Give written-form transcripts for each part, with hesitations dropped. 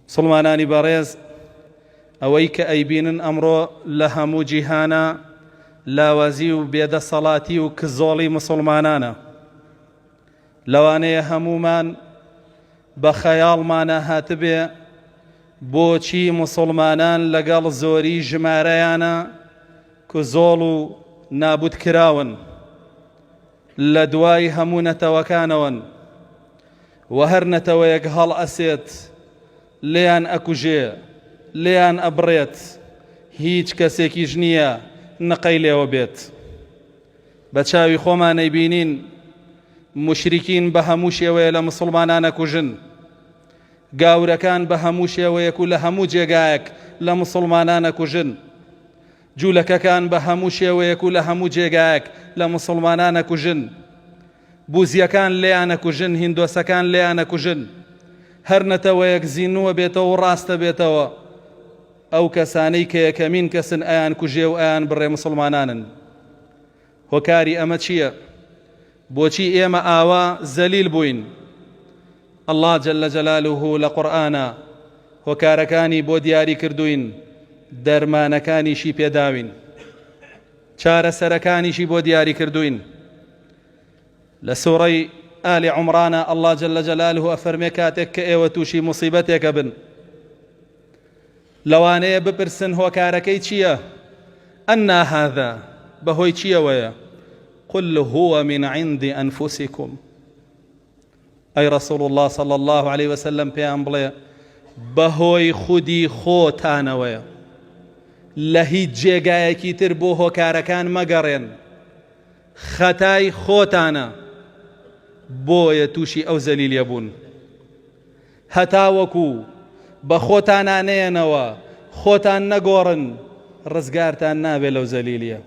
مسلمانانی بەڕێز، ئەوەی کە ئەیبینن ئەمڕۆ لە هەموو جیهانە لاوازی و بێدەسەڵاتی و کزۆڵی مسلمانانە. لەوانەیە هەمومان بە خەیاڵمانە هاتبێ بۆچی مسلمانان لەگەڵ زۆری ژمارەیانە کزۆڵ و نابوت کراون، لە دوای هەموو نەتەوەکانەوەن و هەر نەتەوەیەک هەڵ ئەسێت لێیان ئەکوژێ، لێیان ئەبڕێت، هیچ کەسێکیش نییە نقەی لێوە بێت. بە چاوی خۆمانەی بینین مشریکین بە هەموو شێوەیە لە مسلمانانە کوژن، گاورەکان بە هەموو شێوەیەک و لە هەموو جێگایەک لە مسلمانانە کوژن، جوولەکەکان بە هەموو شێوەیەک و لە هەموو جێگایەک لە مسلمانانە کوژن، بوزیەکان لێیانە کوژن، هیندۆسەکان لێیانە کوژن. هەر نەتەوەیەک زینووە بێتەوە و ڕاستە بێتەوە، ئەو کەسانەی کە یەکەمین کەسن ئەیان کوژێ و ئەیان بڕێ مسلمانانن. هۆکاری ئەمە چییە؟ بۆچی ئێمە ئاوا زەلیل بووین؟ الله جل جلاله لە قورئانە هۆکارەکانی بۆ دیاری کردوین، دەرمانەکانیشی پێداوین، چارەسەرەکانیشی بۆ دیاری کردوین. لە سوورەی ئالی عومرانە الله جل جلاله ئەفەرمێ کاتێک کە ئێوە تووشی موسیبەتێکە بن، لەوانەیە بپرسن هۆکارەکەی چییە؟ ئەنا هذا، بەهۆی چیەوەیە؟ قل هو من عند أنفسكم. أي رسول الله صلى الله عليه وسلم پێیان بڵێ بەهۆی خودی خۆتانەوەیە، لە هیچ جێگایەکی تر بۆ هۆکارەکان مەگەڕێن، خەتای خۆتانە، بۆیە تووشی ئەو زەلیلیە بوون. هەتاوەکو بە خۆتان نانێنەوە، خۆتان نەگۆڕن، ڕزگارتان نابێ لەو زەلیلیە.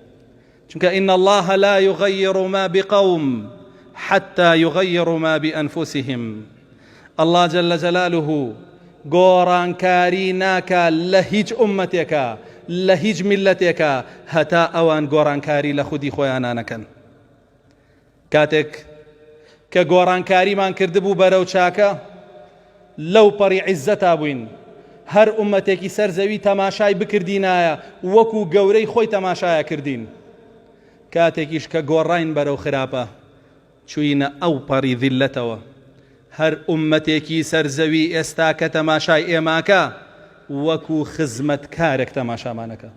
چونکە إن الله لا يغير ما بقوم حتى يغيروا ما بأنفسهم. الله جل جلاله گۆڕانکاری ناکا لە هیچ ئومەتێکە، لە هیچ میلەتێکە، هەتا ئەوان گۆڕانکاری لە خودی خۆیان نەکەن. کاتێک کە گۆڕانکاریمان کردبوو بەرەو چاکە، لەو پەڕی عیززەتا بووین، هەر ئومەتێکی سەرزەوی تەماشای بکردینایە وەکو گەورەی خۆی تەماشایە کردین. کاتێکیش کە گۆڕاین بەرەو خراپە، چووینە ئەو پەڕی ذیلەتەوە. هەر ئومەتێکی سەرزەوی ئێستا کە تەماشای ئێماکە وەکو خزمەتکارێک تەماشامانەکە،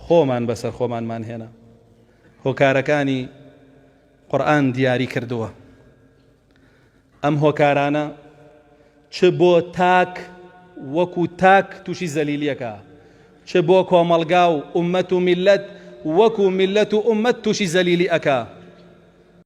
خۆمان بەسەر خۆمانمان هێنا. هۆکارەکانی قورئان دیاری کردووە. ئەم هۆکارانە چ بۆ تاک وەکو تاک تووشی زەلیلیەکە، چ بۆ کۆمەڵگا و ئومەت و میلەت وەکو میلەت و ئومەت تووشی زەلیلی ئەکا.